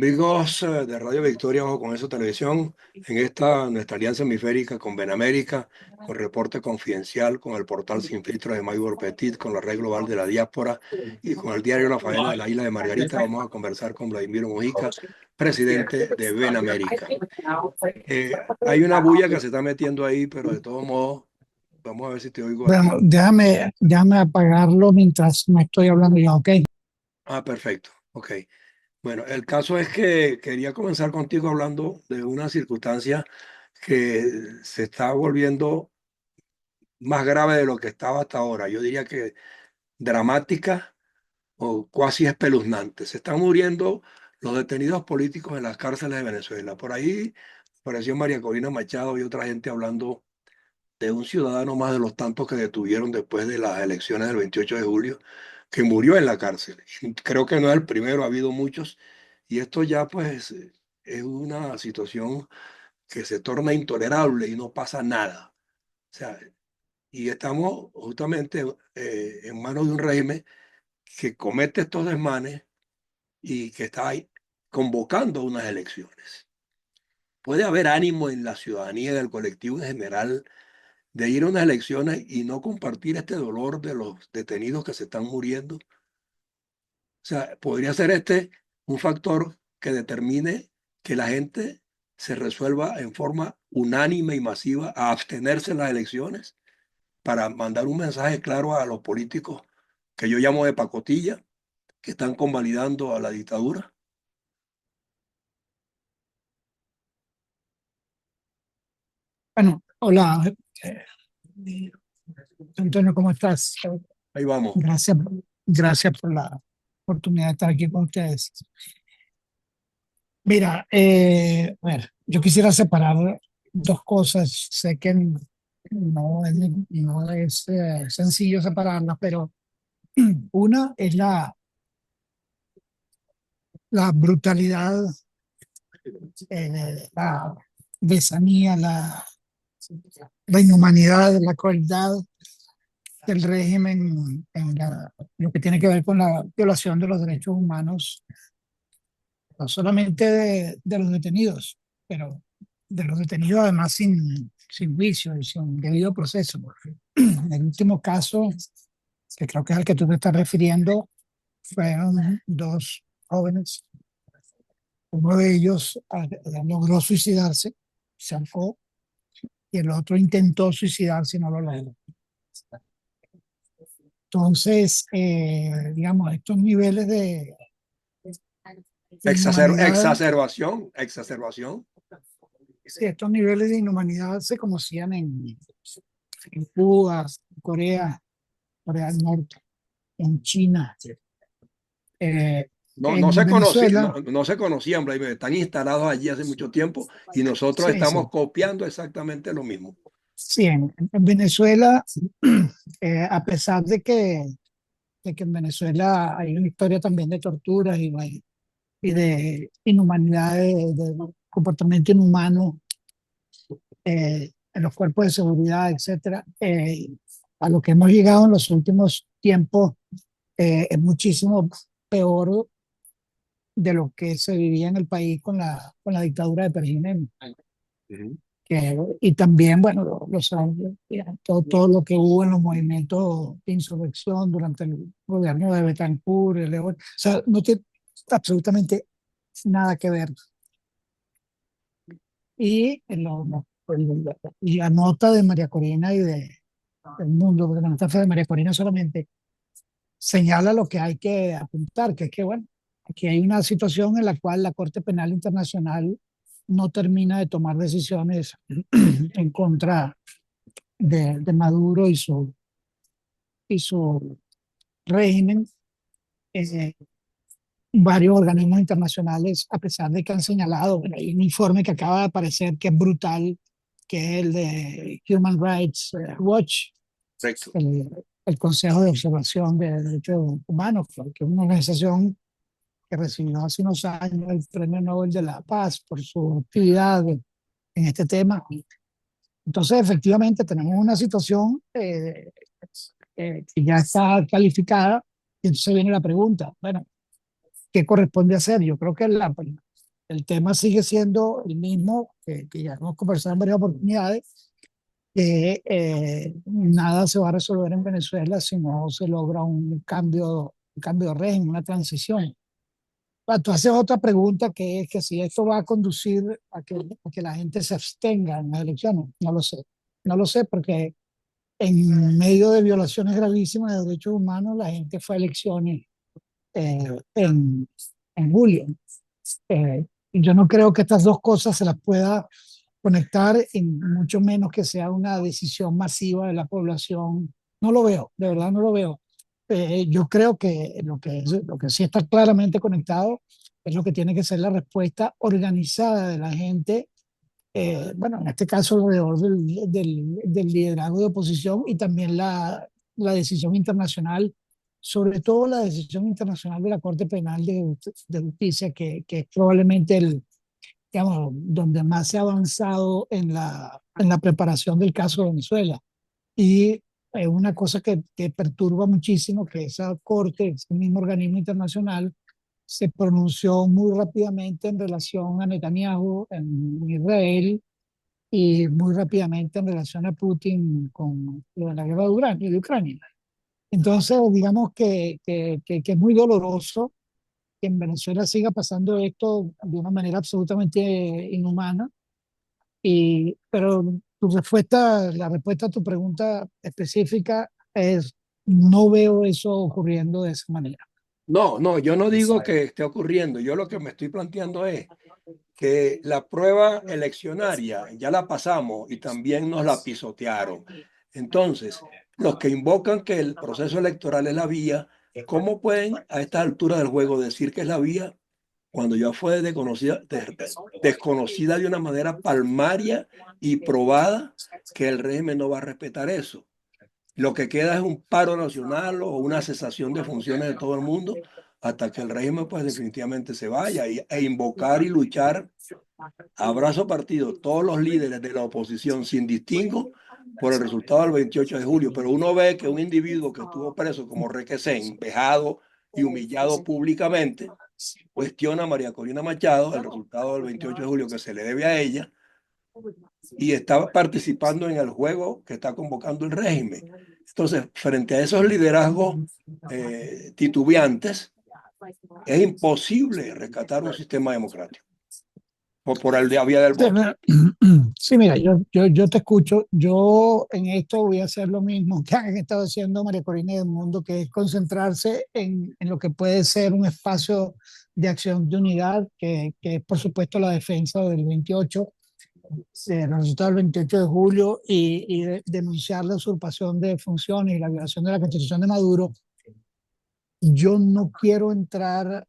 Amigos de Radio Victoria, Ojo con Eso Televisión, en esta nuestra alianza hemisférica con Benamérica, con Reporte Confidencial, con el portal Sin Filtros de Maybor Petit, con la Red Global de la Diáspora y con el diario La Faena de la Isla de Margarita, vamos a conversar con Vladimiro Mujica, presidente de Benamérica. Hay una bulla que se está metiendo ahí, pero de todos modos, vamos a ver si te oigo a Bueno, ti. déjame apagarlo mientras me estoy hablando yo, ¿ok? Ah, perfecto. Ok. Bueno, el caso es que quería comenzar contigo hablando de una circunstancia que se está volviendo más grave de lo que estaba hasta ahora. Yo diría que dramática o cuasi espeluznante. Se están muriendo los detenidos políticos en las cárceles de Venezuela. Por ahí apareció María Corina Machado y otra gente hablando de un ciudadano más de los tantos que detuvieron después de las elecciones del 28 de julio, que murió en la cárcel. Y creo que no es el primero, ha habido muchos. Y esto ya pues es una situación que se torna intolerable y no pasa nada. O sea, y estamos justamente en manos de un régimen que comete estos desmanes y que está ahí convocando unas elecciones. Puede haber ánimo en la ciudadanía y del colectivo en general de ir a unas elecciones y no compartir este dolor de los detenidos que se están muriendo. O sea, podría ser este un factor que determine que la gente se resuelva en forma unánime y masiva a abstenerse en las elecciones para mandar un mensaje claro a los políticos que yo llamo de pacotilla, que están convalidando a la dictadura. Bueno, hola, eh, Antonio, ¿cómo estás? Ahí vamos. Gracias, gracias por la oportunidad de estar aquí con ustedes. Mira, bueno, yo quisiera separar dos cosas. Sé que no es sencillo separarlas, pero una es la brutalidad, la besanía, la inhumanidad, la crueldad del régimen lo que tiene que ver con la violación de los derechos humanos, no solamente de los detenidos, pero de los detenidos además sin juicio y sin debido proceso. En el último caso, que creo que es al que tú te estás refiriendo, fueron dos jóvenes. Uno de ellos logró suicidarse, se ahogó, y el otro intentó suicidarse y no lo logró. Entonces, digamos, estos niveles de inhumanidad, Exacerbación. sí, estos niveles de inhumanidad se conocían en Cuba, Corea, Corea del Norte, en China, No, en Venezuela. no se conocían, Vladimir, están instalados allí hace mucho tiempo y nosotros Sí, estamos sí, copiando exactamente lo mismo. sí, en Venezuela, a pesar de que en Venezuela hay una historia también de torturas y de inhumanidad, de comportamiento inhumano en los cuerpos de seguridad, etcétera, a lo que hemos llegado en los últimos tiempos es muchísimo peor de lo que se vivía en el país con la dictadura de Pérez Jiménez. Ujú. Y también, bueno, todo lo que hubo en los movimientos de insurrección durante el gobierno de Betancur, o sea, no tiene absolutamente nada que ver. Y, y la nota de María Corina del mundo, porque la nota de María Corina solamente señala lo que hay que apuntar, que es que, bueno, aquí hay una situación en la cual la Corte Penal Internacional no termina de tomar decisiones en contra de Maduro y su régimen. Eh, Varios organismos internacionales, a pesar de que han señalado, bueno, hay un informe que acaba de aparecer que es brutal, que es el de Human Rights Watch, Correcto. el, el Consejo de Observación de Derechos Humanos, que es una organización que recibió hace unos años el Premio Nobel de la Paz por su actividad en este tema. Entonces, efectivamente, tenemos una situación que ya está calificada y entonces viene la pregunta, bueno, ¿qué corresponde hacer? Yo creo que el tema sigue siendo el mismo que ya hemos conversado en varias oportunidades, que nada se va a resolver en Venezuela si no se logra un cambio de régimen, una transición. Tú haces otra pregunta que es que si esto va a conducir a que la gente se abstenga en las elecciones. No lo sé. No lo sé porque en medio de violaciones gravísimas de derechos humanos la gente fue a elecciones eh, en, en julio. Yo no creo que estas dos cosas se las pueda conectar, y mucho menos que sea una decisión masiva de la población. No lo veo, de verdad no lo veo. Yo creo que lo que sí está claramente conectado es lo que tiene que ser la respuesta organizada de la gente, bueno, en este caso alrededor del liderazgo de oposición y también la decisión internacional, sobre todo la decisión internacional de la Corte Penal de Justicia, que es probablemente digamos, donde más se ha avanzado en la preparación del caso de Venezuela. Y es una cosa que perturba muchísimo que esa corte, ese mismo organismo internacional, se pronunció muy rápidamente en relación a Netanyahu en Israel y muy rápidamente en relación a Putin con lo de la guerra de Ucrania. Entonces, digamos que es muy doloroso que en Venezuela siga pasando esto de una manera absolutamente inhumana. Pero la respuesta a tu pregunta específica es, no veo eso ocurriendo de esa manera. No, no, yo no digo que esté ocurriendo. Yo lo que me estoy planteando es que la prueba eleccionaria ya la pasamos y también nos la pisotearon. Entonces, los que invocan que el proceso electoral es la vía, ¿cómo pueden a esta altura del juego decir que es la vía cuando ya fue desconocida de una manera palmaria y probada que el régimen no va a respetar eso? Lo que queda es un paro nacional o una cesación de funciones de todo el mundo hasta que el régimen pues definitivamente se vaya e invocar y luchar a brazo partido todos los líderes de la oposición sin distingo por el resultado del 28 de julio. Pero uno ve que un individuo que estuvo preso como Requesén, vejado y humillado públicamente, cuestiona a María Corina Machado el resultado del 28 de julio que se le debe a ella y está participando en el juego que está convocando el régimen. Entonces, frente a esos liderazgos titubeantes, es imposible rescatar un sistema democrático por el de vía del Sí, voto. sí, mira, yo te escucho. Yo en esto voy a hacer lo mismo que han estado haciendo María Corina y el mundo, que es concentrarse en lo que puede ser un espacio de acción de unidad, que es por supuesto la defensa del 28, el resultado del 28 de julio, y denunciar la usurpación de funciones y la violación de la Constitución de Maduro. Yo no quiero entrar,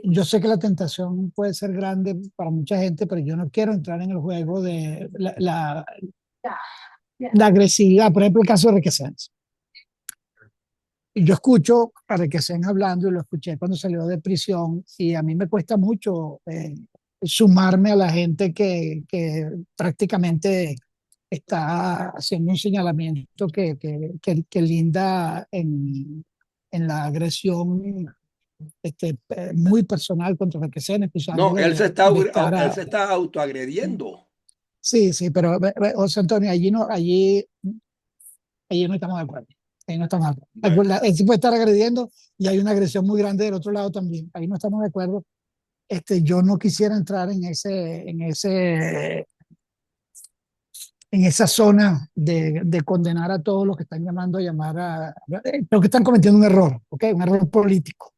yo sé que la tentación puede ser grande para mucha gente, pero yo no quiero entrar en el juego de la agresividad. Por ejemplo, el caso de Requesens. Yo escucho a Requesens hablando y lo escuché cuando salió de prisión, y a mí me cuesta mucho sumarme a la gente que prácticamente está haciendo un señalamiento que linda en la agresión muy personal contra Requesens, No, acusándole de estar él se está autoagrediendo. Sí, sí, pero José Antonio, allí no estamos de acuerdo. Ahí no estamos de acuerdo. Bueno, Él sí puede estar agrediendo y hay una agresión muy grande del otro lado también. Ahí no estamos de acuerdo. Yo no quisiera entrar en esa zona de condenar a todos los que están llamando a llamar creo que están cometiendo un error, ¿ok? Un error político.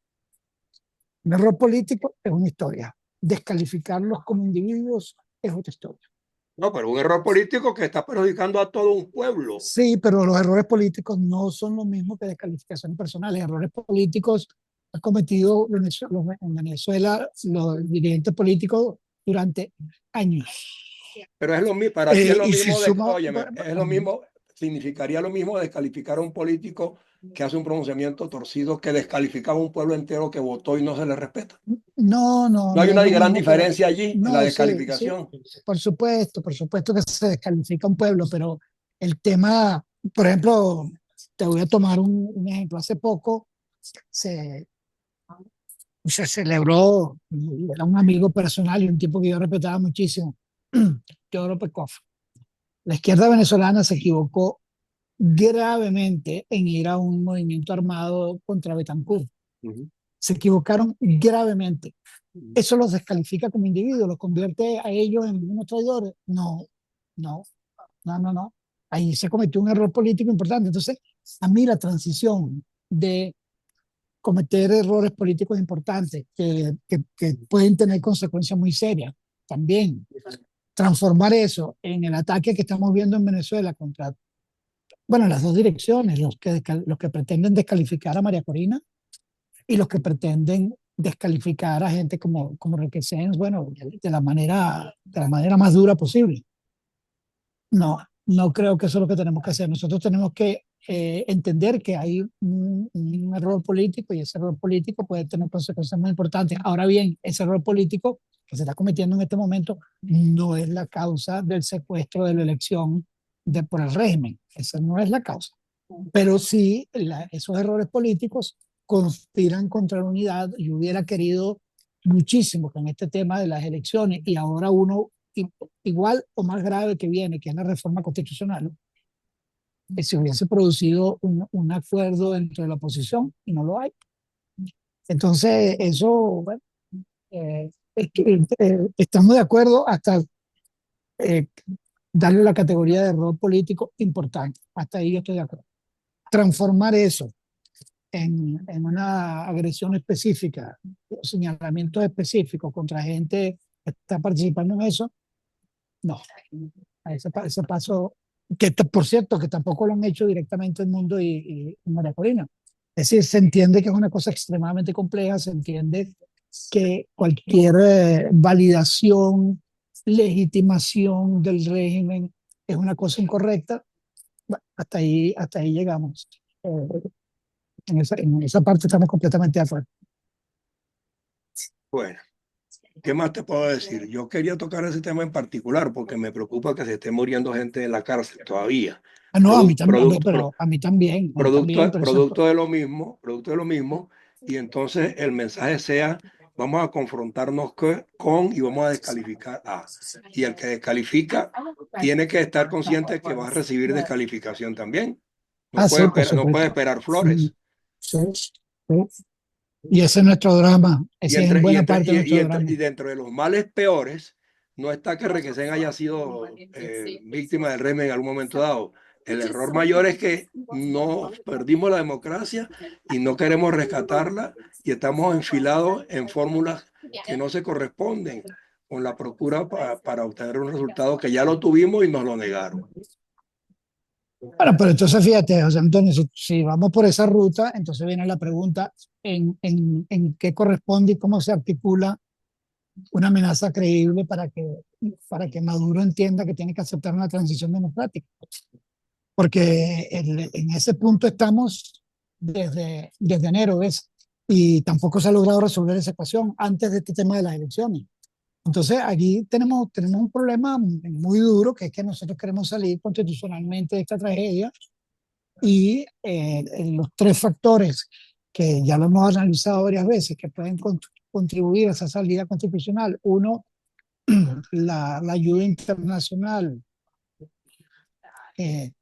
Un error político es una historia. Descalificarlos como individuos es otra historia. no, pero un error político que está perjudicando a todo un pueblo. Sí, pero los errores políticos no son lo mismo que descalificaciones personales. Errores políticos han cometido en Venezuela los dirigentes políticos durante años. Pero es lo mismo, para ti es lo Y si mismo de, suma, óyeme, es lo mismo, significaría lo mismo descalificar a un político que hace un pronunciamiento torcido que descalificar a un pueblo entero que votó y no se le respeta. no, no, No hay no es una lo gran mismo que, diferencia allí en la no, sí, sí, descalificación. por supuesto que se descalifica un pueblo, pero el tema, por ejemplo, te voy a tomar un ejemplo. Hace poco se se celebró, y era un amigo personal y un tipo que yo respetaba muchísimo, Teodoro Pekov. La izquierda venezolana se equivocó gravemente en ir a un movimiento armado contra Betancourt. Ujú, Se equivocaron gravemente. ujú. ¿Eso los descalifica como individuos? ¿Los convierte a ellos en unos traidores? No, no, no. Ahí se cometió un error político importante. Entonces, a mí la transición de cometer errores políticos importantes que pueden tener consecuencias muy serias, también transformar eso en el ataque que estamos viendo en Venezuela contra, bueno, las dos direcciones, los que pretenden descalificar a María Corina y los que pretenden descalificar a gente como Requesens, bueno, de la manera más dura posible. No, no creo que eso es lo que tenemos que hacer. Nosotros tenemos que entender que hay un error político y ese error político puede tener consecuencias muy importantes. Ahora bien, ese error político que se está cometiendo en este momento no es la causa del secuestro de la elección por el régimen. Esa no es la causa. Pero sí, esos errores políticos conspiran contra la unidad. Yo hubiera querido muchísimo con este tema de las elecciones y ahora uno igual o más grave que viene, que es la reforma constitucional, que se hubiese producido un acuerdo dentro de la oposición y no lo hay. Entonces, eso, bueno, estamos de acuerdo hasta eh, darle la categoría de error político importante. Hasta ahí yo estoy de acuerdo. Transformar eso en una agresión específica, señalamientos específicos contra gente que está participando en eso, no. Ese paso, por cierto, que tampoco lo han hecho directamente el mundo y María Corina. Es decir, se entiende que es una cosa extremadamente compleja, se entiende que cualquier validación, legitimación del régimen es una cosa incorrecta. Bueno, hasta ahí llegamos. En esa parte estamos completamente de acuerdo. Bueno, ¿qué más te puedo decir? Yo quería tocar ese tema en particular porque me preocupa que se esté muriendo gente en la cárcel todavía. Ah, no, a mí Producto, también, producto, pero a mí también, producto, pero eso es producto de lo mismo, y entonces el mensaje sea, vamos a confrontarnos con y vamos a descalificar a. Y el que descalifica tiene que estar consciente de que va a recibir descalificación también. Ah, sí, por No puede supuesto. esperar Mm, flores. sí, sí. Y ese es nuestro drama, ese es en buena parte nuestro drama. Y dentro de los males peores, no está que Requesén haya sido víctima del régimen en algún momento dado. El error mayor es que no perdimos la democracia y no queremos rescatarla y estamos enfilados en fórmulas que no se corresponden con la procura para obtener un resultado que ya lo tuvimos y nos lo negaron. Bueno, pero entonces fíjate, José Antonio, si vamos por esa ruta, entonces viene la pregunta en qué corresponde y cómo se articula una amenaza creíble para que Maduro entienda que tiene que aceptar una transición democrática. Porque en ese punto estamos desde enero, ¿ves? Y tampoco se ha logrado resolver esa ecuación antes de este tema de las elecciones. Entonces, aquí tenemos un problema muy duro, que es que nosotros queremos salir constitucionalmente de esta tragedia y los tres factores que ya lo hemos analizado varias veces, que pueden contribuir a esa salida constitucional. Uno, la ayuda internacional. Eh,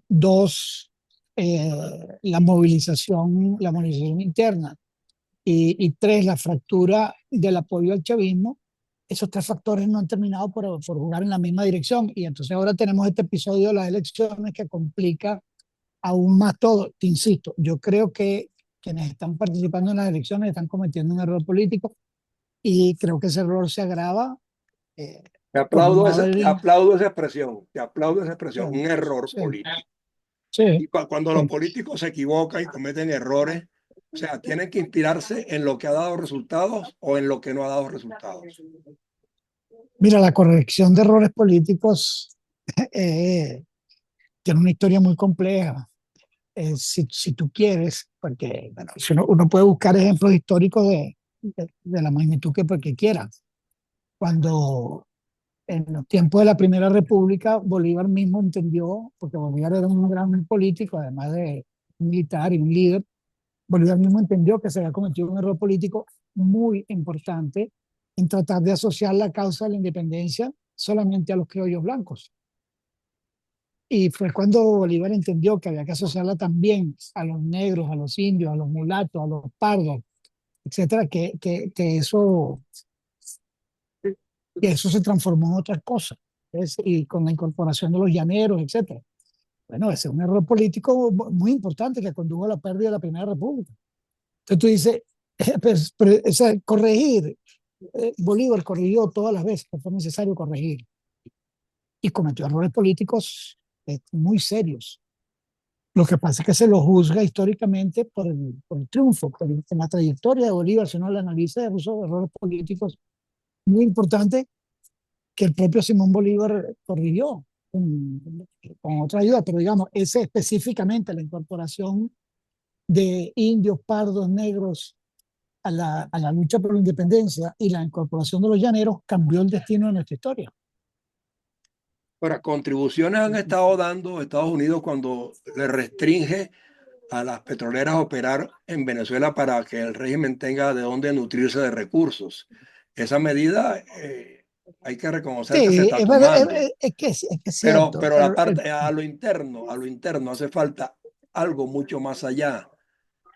Dos, la movilización interna. Y tres, la fractura del apoyo al chavismo. Esos tres factores no han terminado por jugar en la misma dirección. Y entonces ahora tenemos este episodio de las elecciones que complica aún más todo. Te insisto, yo creo que quienes están participando en las elecciones están cometiendo un error político y creo que ese error se agrava eh, por no haber... Te aplaudo esa expresión, un error Sí, político. sí, Y cuando los sí. políticos se equivocan y cometen errores, o sea, tienen que inspirarse en lo que ha dado resultados o en lo que no ha dado resultados. Mira, la corrección de errores políticos eh, tiene una historia muy compleja. Si tú quieres, porque bueno, si uno puede buscar ejemplos históricos de la magnitud que quiera. Cuando en los tiempos de la Primera República, Bolívar mismo entendió, porque Bolívar era un gran político, además de un militar y un líder, Bolívar mismo entendió que se había cometido un error político muy importante en tratar de asociar la causa de la independencia solamente a los criollos blancos. Y fue cuando Bolívar entendió que había que asociarla también a los negros, a los indios, a los mulatos, a los pardos, etcétera, que eso se transformó en otra cosa. Y con la incorporación de los llaneros, etcétera. Bueno, ese es un error político muy importante que condujo a la pérdida de la Primera República. Entonces tú dices, o sea, corregir, Bolívar corrigió todas las veces que fue necesario corregir y cometió errores políticos muy serios. Lo que pasa es que se lo juzga históricamente por el triunfo, en la trayectoria de Bolívar, si uno la analiza, puso errores políticos muy importantes que el propio Simón Bolívar corrigió con otra ayuda, pero digamos, ese específicamente la incorporación de indios, pardos, negros a la lucha por la independencia y la incorporación de los llaneros cambió el destino de nuestra historia. Ahora, contribuciones han estado dando Estados Unidos cuando le restringe a las petroleras operar en Venezuela para que el régimen tenga de dónde nutrirse de recursos. Esa medida hay que reconocer que se Sí, está tomando, es que es pero, cierto. pero la parte a lo interno hace falta algo mucho más allá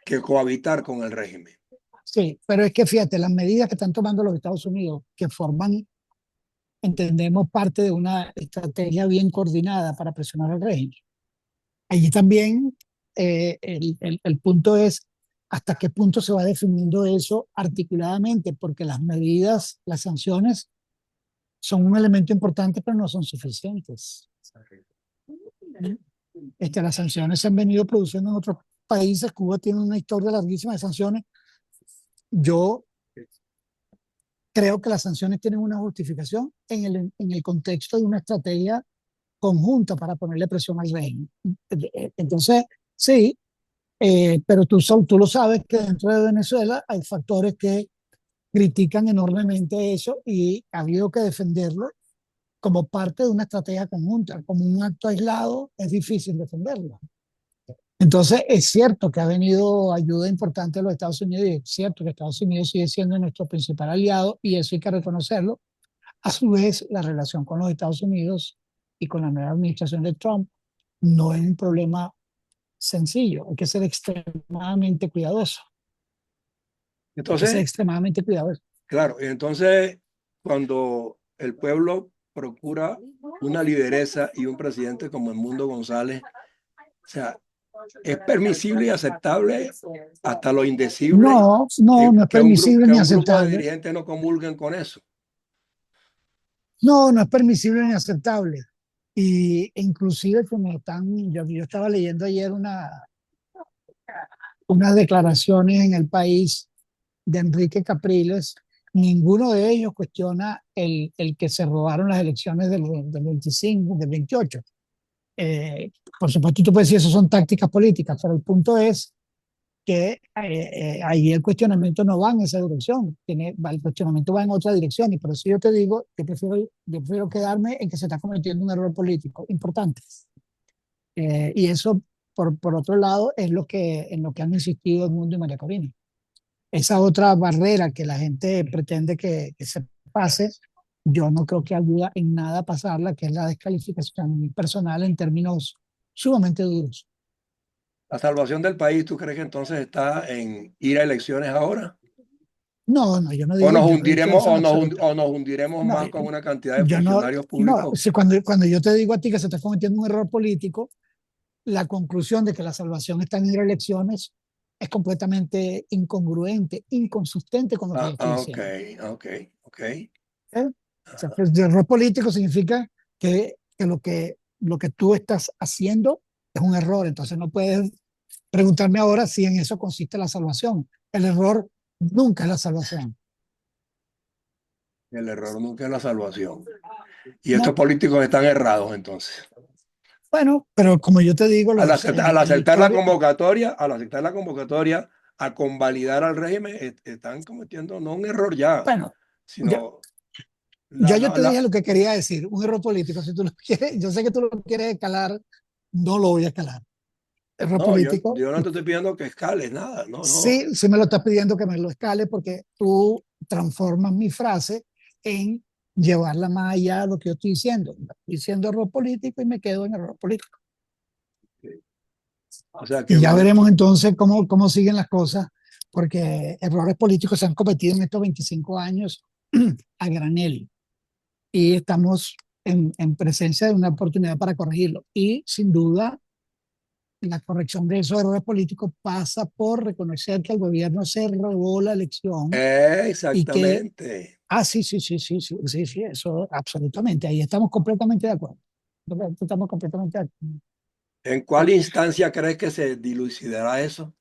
que cohabitar con el régimen. Sí, pero es que fíjate, las medidas que están tomando los Estados Unidos, que forman, entendemos, parte de una estrategia bien coordinada para presionar al régimen. Allí también el punto es hasta qué punto se va definiendo eso articuladamente, porque las medidas, las sanciones son un elemento importante, pero no son suficientes. Las sanciones se han venido produciendo en otros países. Cuba tiene una historia larguísima de sanciones. Yo creo que las sanciones tienen una justificación en el contexto de una estrategia conjunta para ponerle presión al régimen. Entonces, sí, pero tú lo sabes que dentro de Venezuela hay factores que critican enormemente eso y ha habido que defenderlo como parte de una estrategia conjunta. Como un acto aislado es difícil defenderlo. Entonces, es cierto que ha venido ayuda importante de los Estados Unidos y es cierto que Estados Unidos sigue siendo nuestro principal aliado y eso hay que reconocerlo. A su vez, la relación con los Estados Unidos y con la nueva administración de Trump no es un problema sencillo. Hay que ser extremadamente cuidadoso. Hay que ser Entonces, extremadamente cuidadoso. claro, y entonces cuando el pueblo procura una lideresa y un presidente como Edmundo González, o sea, es permisible y aceptable hasta lo indecible No, no, no es permisible que ni un grupo de aceptable. dirigentes no comulguen con eso. No, no es permisible ni aceptable. E inclusive como yo estaba leyendo ayer unas declaraciones en El País de Enrique Capriles, ninguno de ellos cuestiona el que se robaron las elecciones del 25, del 28. Por supuesto, tú puedes decir eso son tácticas políticas, pero el punto es que ahí el cuestionamiento no va en esa dirección, el cuestionamiento va en otra dirección y por eso yo te digo que yo prefiero quedarme en que se está cometiendo un error político importante. Y eso, por otro lado, es en lo que han insistido el mundo y María Corina. Esa otra barrera que la gente pretende que se pase, yo no creo que ayuda en nada a pasarla, que es la descalificación personal en términos sumamente duros. La salvación del país, ¿tú crees que entonces está en ir a elecciones ahora? No, no, ¿O nos yo no he dicho hundiremos eso en absoluto. o nos hundiremos No, más con una cantidad de yo no, funcionarios no, públicos? si cuando yo te digo a ti que se está cometiendo un error político, la conclusión de que la salvación está en ir a elecciones es completamente incongruente, inconsistente con lo que yo estoy Ok, diciendo. ok, ok. ¿Eh? O sea, Ajá. pues, el error político significa que lo que tú estás haciendo es un error, entonces no puedes preguntarme ahora si en eso consiste la salvación. El error nunca es la salvación. El error nunca es la salvación. Y estos No, políticos están errados entonces. bueno, pero como yo te digo, Al en la aceptar historia, la convocatoria a convalidar al régimen, están cometiendo no un error ya, bueno, ya, sino ya yo te dije lo que quería decir, un error político, si tú lo quieres, yo sé que tú lo quieres escalar, no lo voy a escalar. error No, yo, político. yo no te estoy pidiendo que escales nada, no, no. Sí, sí me lo estás pidiendo que me lo escale porque tú transformas mi frase en llevarla más allá de lo que yo estoy diciendo. Estoy diciendo error político y me quedo en error político. O sea que Y ya veremos entonces cómo siguen las cosas, porque errores políticos se han cometido en estos 25 años a granel y estamos en presencia de una oportunidad para corregirlo. Y sin duda, la corrección de esos errores políticos pasa por reconocer que el gobierno se robó la elección y que, exactamente. sí, sí, sí, sí, sí, sí, sí, eso absolutamente, ahí estamos completamente de acuerdo. Estamos completamente de acuerdo. ¿En cuál instancia crees que se dilucidará eso?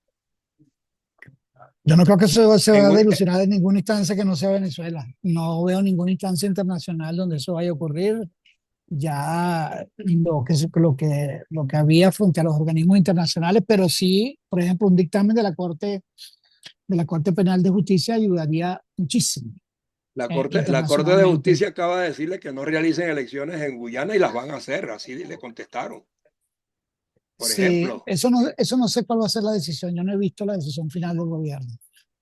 Yo no creo que eso se En va a un- dilucidar en ninguna instancia que no sea Venezuela. No veo ninguna instancia internacional donde eso vaya a ocurrir. Ya lo que había frente a los organismos internacionales, pero sí, por ejemplo, un dictamen de la Corte Penal de Justicia ayudaría muchísimo la Corte de internacionalmente. Justicia acaba de decirle que no realicen elecciones en Guyana y las van a hacer, así le contestaron, por Sí, ejemplo. eso no sé cuál va a ser la decisión. Yo no he visto la decisión final del gobierno.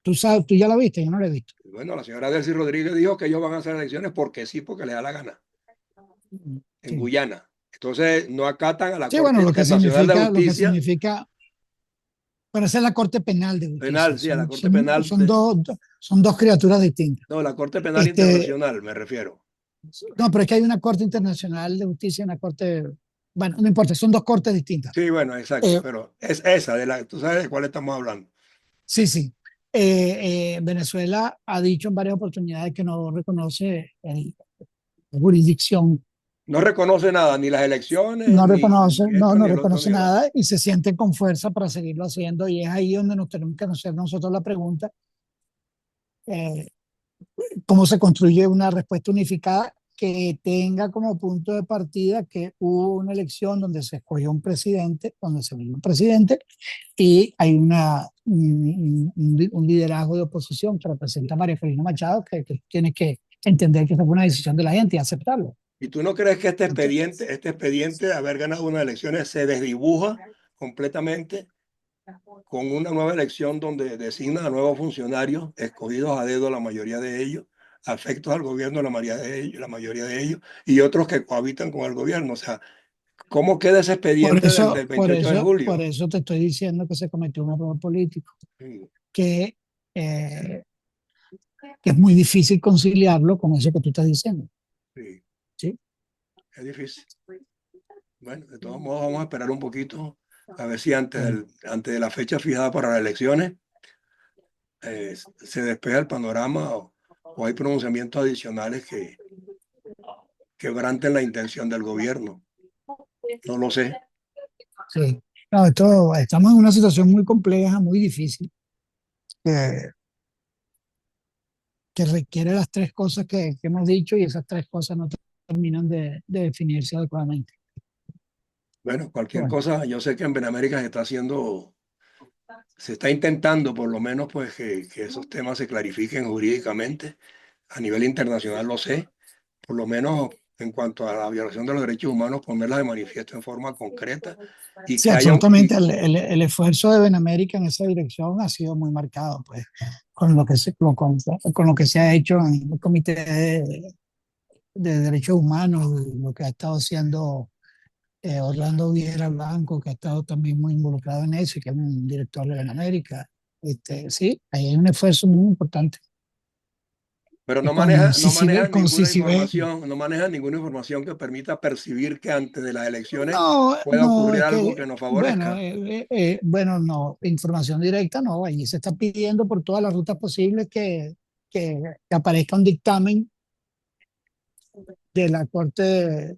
Tú sabes, tú ya la viste, yo no la he visto. Bueno, la señora Delcy Rodríguez dijo que ellos van a hacer elecciones porque sí, porque les da la gana, en Sí. Guyana. Entonces, no acatan a la Sí, bueno, Corte lo que Internacional de significa, lo que Justicia significa, bueno, esa es la Corte Penal de Penal, Justicia. sí, a la Son, Corte son, Penal, son dos, son dos criaturas distintas. no, la Corte Penal Este, Internacional, me refiero. no, pero es que hay una Corte Internacional de Justicia y una Corte, bueno, no importa, son dos cortes distintas. Sí, bueno, exacto, Eh, pero es esa, tú sabes de cuál estamos hablando. sí, sí. Venezuela ha dicho en varias oportunidades que no reconoce la jurisdicción, No reconoce nada, ni las elecciones, no ni reconoce, no, esto, no ni el otro, reconoce ni el otro. nada y se sienten con fuerza para seguirlo haciendo y es ahí donde nos tenemos que hacer nosotros la pregunta, eh, cómo se construye una respuesta unificada que tenga como punto de partida que hubo una elección donde se escogió un presidente, donde se eligió un presidente y hay un liderazgo de oposición que representa a María Corina Machado que tiene que entender que esa fue una decisión de la gente y aceptarlo. ¿Y tú no crees que Entonces, este expediente de haber ganado unas elecciones se desdibuja completamente con una nueva elección donde designan a nuevos funcionarios, escogidos a dedo la mayoría de ellos, afectos al gobierno la mayoría de ellos, y otros que cohabitan con el gobierno? O sea, ¿cómo queda ese por expediente del eso, por 28 de eso, por julio? eso te estoy diciendo que se cometió un error político, Sí, que, eh, que es muy difícil conciliarlo con eso que tú estás diciendo. sí, ¿Sí? es difícil. Bueno, de todos modos vamos a esperar un poquito a ver si Bueno, antes de la fecha fijada para las elecciones se despeja el panorama o hay pronunciamientos adicionales que quebranten la intención del gobierno. No lo sé. sí. No, estamos en una situación muy compleja, muy difícil, que, que requiere las tres cosas que hemos dicho y esas tres cosas no terminan de definirse adecuadamente. Bueno, cualquier Bueno, cosa, yo sé que en Benamérica se está intentando por lo menos pues que esos temas se clarifiquen jurídicamente. A nivel internacional lo sé, por lo menos en cuanto a la violación de los derechos humanos, ponerla de manifiesto en forma concreta y sí, que haya absolutamente. El esfuerzo de Benamérica en esa dirección ha sido muy marcado, pues, con lo que se ha hecho en el Comité de Derechos Humanos, lo que ha estado haciendo Orlando Viera Blanco, que ha estado también muy involucrado en eso, y que es un director de Benamérica. Sí, ahí hay un esfuerzo muy importante. pero Y con no CICIB, manejan con ninguna CICIB, información, no manejan ninguna información que permita percibir que antes de las elecciones no, pueda no, ocurrir es algo que, que nos bueno, favorezca. bueno, no, información directa no, allí se está pidiendo por todas las rutas posibles que aparezca un dictamen de la Corte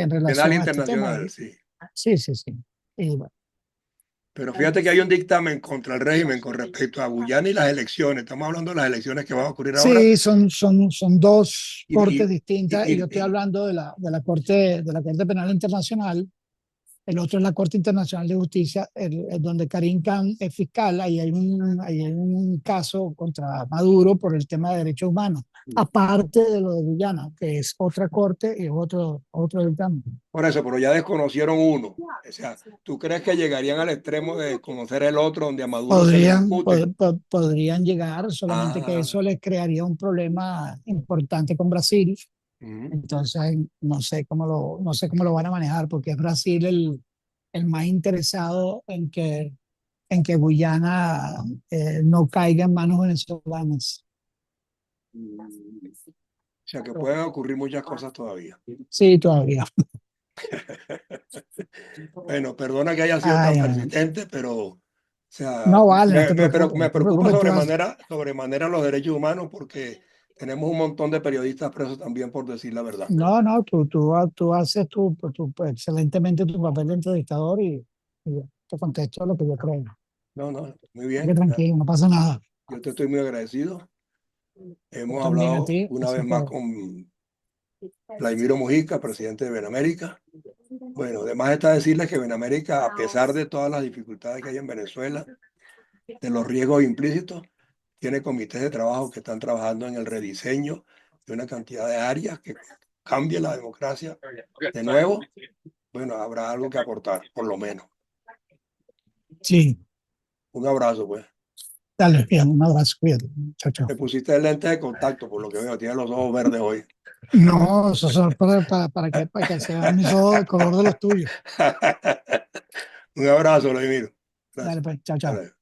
en Penal relación a este tema. internacional, sí. Sí, sí, sí. Y bueno, Pero fíjate que hay un dictamen contra el régimen con respecto a Guyana y las elecciones. Estamos hablando de las elecciones que van a ocurrir ahora. sí, son dos Y, cortes y, distintas y yo y, estoy y- hablando de la Corte Penal Internacional el otro es la Corte Internacional de Justicia, donde Karim Khan es fiscal. Ahí hay un caso contra Maduro por el tema de derechos humanos, aparte de lo de Guyana, que es otra corte y otro dictamen. Por eso, pero ya desconocieron uno. O sea, ¿tú crees que llegarían al extremo de conocer el otro donde a Maduro se le impute? Podrían llegar, solamente que Ah, eso les crearía un problema importante con Brasil. ujú. Entonces, no sé cómo lo van a manejar, porque es Brasil el más interesado en que Guyana no caiga en manos venezolanas. O sea, que pueden ocurrir muchas cosas todavía. Sí, todavía. Bueno, perdona que haya sido tan Ay, ay, persistente, pero, o sea, no vale, no te preocupes, me no te preocupa preocupes. sobremanera los derechos humanos porque tenemos un montón de periodistas presos también por decir la verdad. No, no, tú haces excelentemente tu papel de entrevistador y te contesto lo que yo creo. No, no, muy Así que bien. tranquilo, no pasa nada. Yo te estoy muy agradecido. Yo Hemos también a hablado ti, una vez así más que con Vladimiro Mujica, presidente de Benamérica. Bueno, además está decirles que Benamérica, a pesar de todas las dificultades que hay en Venezuela, de los riesgos implícitos, tiene comités de trabajo que están trabajando en el rediseño de una cantidad de áreas que cambie la democracia de nuevo. Bueno, habrá algo que aportar, por lo menos. sí, Un abrazo, pues. dale, bien, un abrazo, cuídate. Chao, chao. Te pusiste el lente de contacto, por lo que veo, tienes los ojos verdes hoy. No, eso es para que se vean mis ojos del color de los tuyos. Un abrazo, Vladimiro. Dale, Gracias. pues, chao, Hasta chao. luego.